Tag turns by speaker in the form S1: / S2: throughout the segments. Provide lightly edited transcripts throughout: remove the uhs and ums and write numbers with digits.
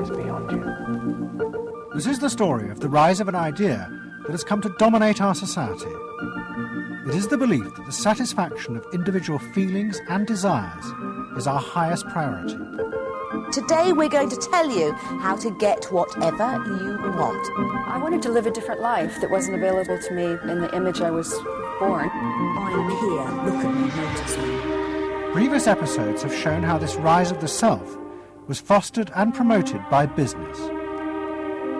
S1: is beyond you.
S2: This is the story of the rise of an idea that has come to dominate our society. It is the belief that the satisfaction of individual feelings and desires is our highest priority.
S3: Today we're going to tell you how to get whatever you want.
S4: I wanted to live a different life that wasn't available to me in the image I was born.
S3: I'm here, look at me, notice me.
S2: Previous episodes have shown how this rise of the self was fostered and promoted by business.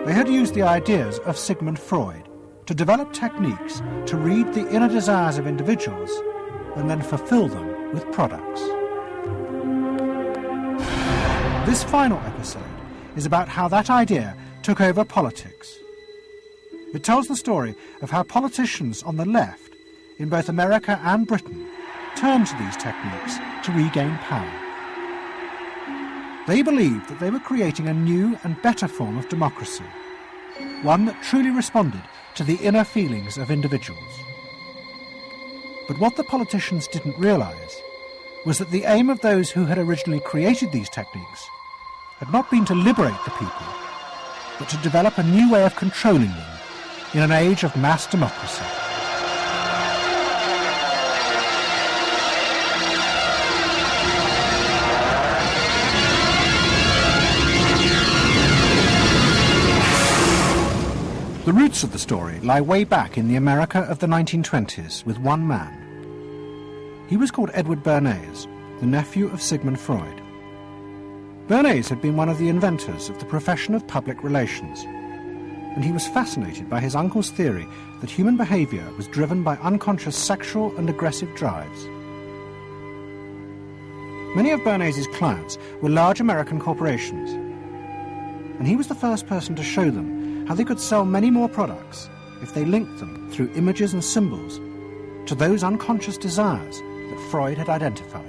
S2: They had used the ideas of Sigmund Freud to develop techniques to read the inner desires of individuals and then fulfill them with products. This final episode is about how that idea took over politics. It tells the story of how politicians on the left, in both America and Britain, turned to these techniques to regain power. They believed that they were creating a new and better form of democracy, one that truly responded to the inner feelings of individuals. But what the politicians didn't realise was that the aim of those who had originally created these techniques had not been to liberate the people, but to develop a new way of controlling them in an age of mass democracy. The roots of the story lie way back in the America of the 1920s with one man. He was called Edward Bernays, the nephew of Sigmund Freud. Bernays had been one of the inventors of the profession of public relations, and he was fascinated by his uncle's theory that human behaviour was driven by unconscious sexual and aggressive drives. Many of Bernays' clients were large American corporations, and he was the first person to show them how they could sell many more products if they linked them through images and symbols to those unconscious desires that Freud had identified.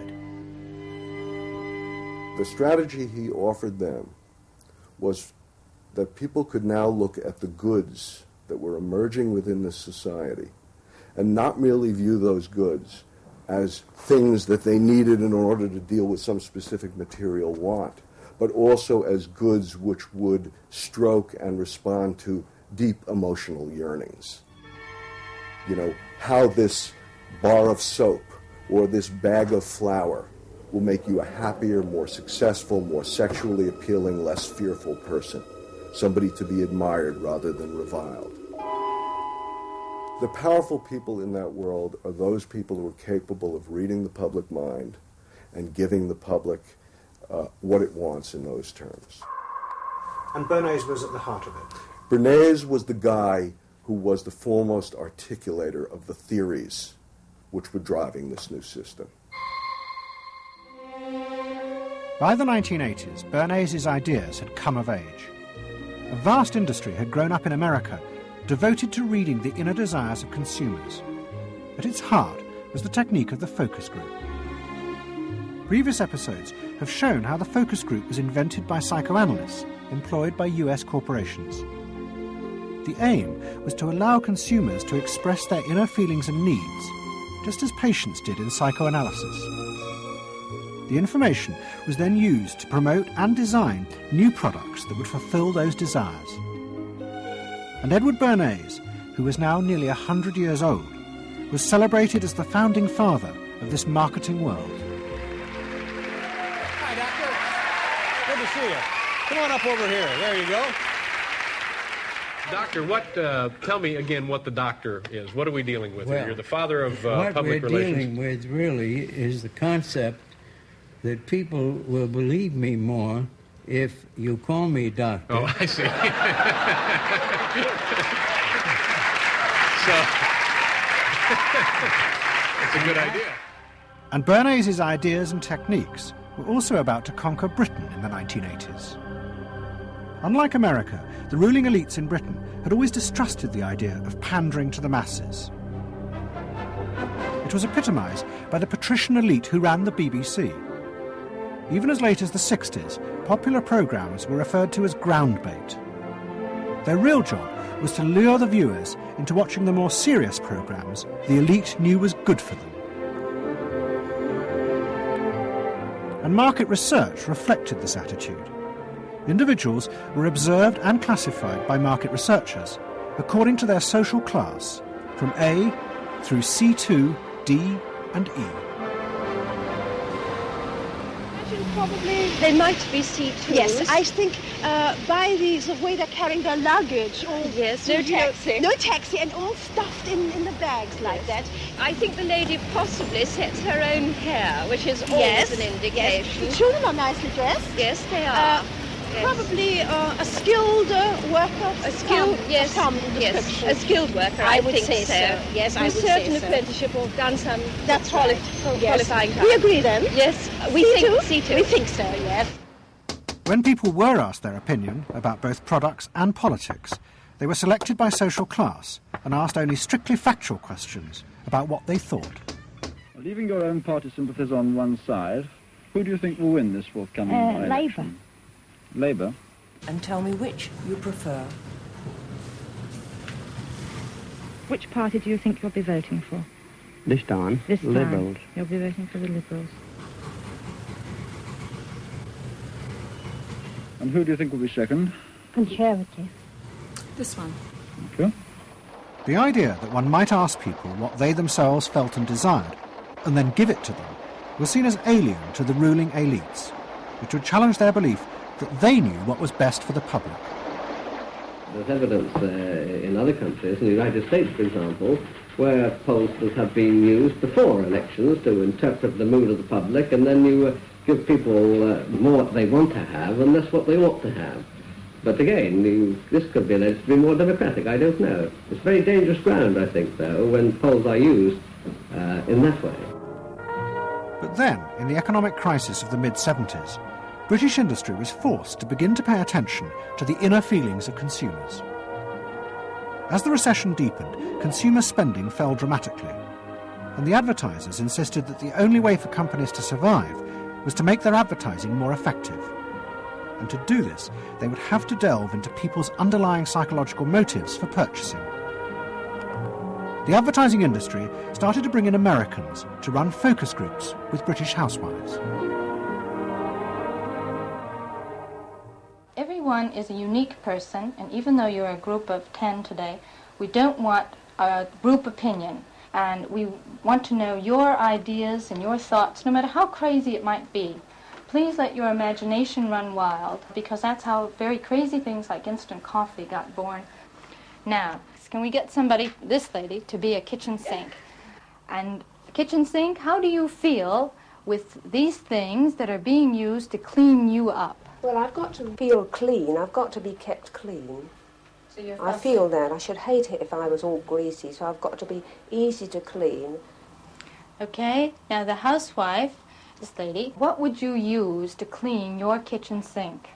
S5: The strategy he offered them was that people could now look at the goods that were emerging within this society and not merely view those goods as things that they needed in order to deal with some specific material want, but also as goods which would stroke and respond to deep emotional yearnings. You know, how this bar of soap or this bag of flour will make you a happier, more successful, more sexually appealing, less fearful person, somebody to be admired rather than reviled. The powerful people in that world are those people who are capable of reading the public mind and giving the public what it wants in those terms.
S2: And Bernays was at the heart of it.
S5: Bernays was the guy who was the foremost articulator of the theories which were driving this new system.
S2: By the 1980s, Bernays' ideas had come of age. A vast industry had grown up in America, devoted to reading the inner desires of consumers. At its heart was the technique of the focus group. Previous episodes have shown how the focus group was invented by psychoanalysts employed by US corporations. The aim was to allow consumers to express their inner feelings and needs, just as patients did in psychoanalysis. The information was then used to promote and design new products that would fulfill those desires. And Edward Bernays, who was now nearly 100 years old, was celebrated as the founding father of this marketing world.
S6: Hi, Doctor. Good to see you. Come on up over here. There you go. Doctor, tell me again what the doctor is. What are we dealing with here? You're the father of public relations.
S7: What we're dealing with really is the concept that people will believe me more if you call me doctor.
S6: Oh, I see. So, it's a good idea.
S2: And Bernays' ideas and techniques were also about to conquer Britain in the 1980s. Unlike America, the ruling elites in Britain had always distrusted the idea of pandering to the masses. It was epitomised by the patrician elite who ran the BBC. Even as late as the 60s, popular programmes were referred to as ground bait. Their real job was to lure the viewers into watching the more serious programmes the elite knew was good for them. And market research reflected this attitude. Individuals were observed and classified by market researchers according to their social class, from A through C2, D and E.
S8: Probably they might be C2s.
S9: Yes, I think by the way they're carrying their luggage, all
S8: yes, no taxi.
S9: No taxi, and all stuffed in the bags like that.
S8: I think the lady possibly sets her own hair, which is always an indication.
S9: Yes. The children are nicely dressed.
S8: Yes, they are.
S9: Probably a skilled worker.
S8: A skilled,
S9: yes,
S8: a skilled worker.
S9: I would
S8: think
S9: say so. Yes, I would say
S8: certain apprenticeship or done some.
S9: That's
S8: qualifying.
S9: Yes. We agree then.
S8: Yes, we think C2.
S9: We think so. Yes.
S2: When people were asked their opinion about both products and politics, they were selected by social class and asked only strictly factual questions about what they thought.
S1: Leaving your own party sympathies on one side, who do you think will win this forthcoming election?
S9: Labour.
S1: Labour?
S10: And tell me which you prefer.
S11: Which party do you think you'll be voting for?
S12: This time, Liberals.
S11: You'll be voting for the Liberals.
S1: And who do you think will be second?
S11: Conservative.
S10: This one.
S1: Thank you.
S2: The idea that one might ask people what they themselves felt and desired, and then give it to them, was seen as alien to the ruling elites, which would challenge their belief that they knew what was best for the public.
S12: There's evidence in other countries, in the United States, for example, where pollsters have been used before elections to interpret the mood of the public, and then you give people more what they want to have and less what they ought to have. But again, this could be alleged to be more democratic, I don't know. It's very dangerous ground, I think, though, when polls are used in that way.
S2: But then, in the economic crisis of the mid-70s, British industry was forced to begin to pay attention to the inner feelings of consumers. As the recession deepened, consumer spending fell dramatically, and the advertisers insisted that the only way for companies to survive was to make their advertising more effective. And to do this, they would have to delve into people's underlying psychological motives for purchasing. The advertising industry started to bring in Americans to run focus groups with British housewives.
S13: Everyone is a unique person, and even though you're a group of 10 today, we don't want a group opinion. And we want to know your ideas and your thoughts, no matter how crazy it might be. Please let your imagination run wild, because that's how very crazy things like instant coffee got born. Now, can we get somebody, this lady, to be a kitchen sink? And a kitchen sink, how do you feel with these things that are being used to clean you up?
S14: Well, I've got to feel clean. I've got to be kept clean. So I feel that. I should hate it if I was all greasy, so I've got to be easy to clean.
S13: Okay, now the housewife, this lady, what would you use to clean your kitchen sink?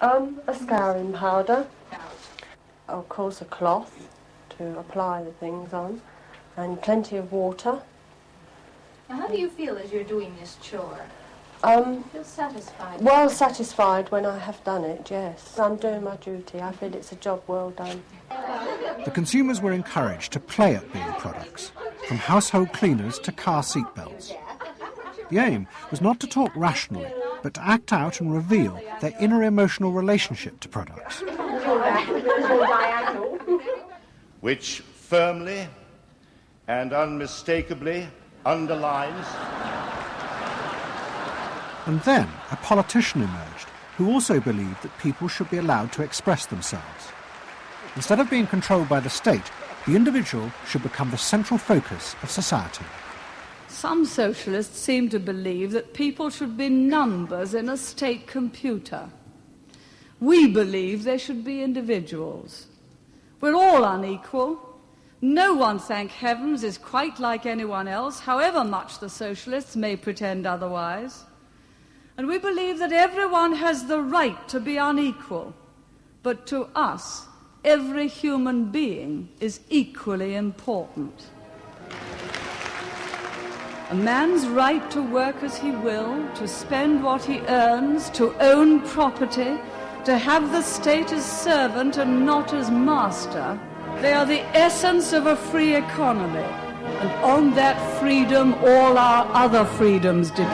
S14: A scouring powder. Of course, a cloth to apply the things on, and plenty of water.
S13: Now, how do you feel as you're doing this chore? Feel satisfied?
S14: Well satisfied when I have done it, yes. I'm doing my duty. I feel it's a job well done.
S2: The consumers were encouraged to play at being products, from household cleaners to car seat belts. The aim was not to talk rationally, but to act out and reveal their inner emotional relationship to products.
S15: Which firmly and unmistakably underlines.
S2: And then a politician emerged who also believed that people should be allowed to express themselves. Instead of being controlled by the state, the individual should become the central focus of society.
S16: Some socialists seem to believe that people should be numbers in a state computer. We believe they should be individuals. We're all unequal. No one, thank heavens, is quite like anyone else, however much the socialists may pretend otherwise. And we believe that everyone has the right to be unequal, but to us, every human being is equally important. A man's right to work as he will, to spend what he earns, to own property, to have the state as servant and not as master, they are the essence of a free economy. And on that freedom, all our other freedoms depend.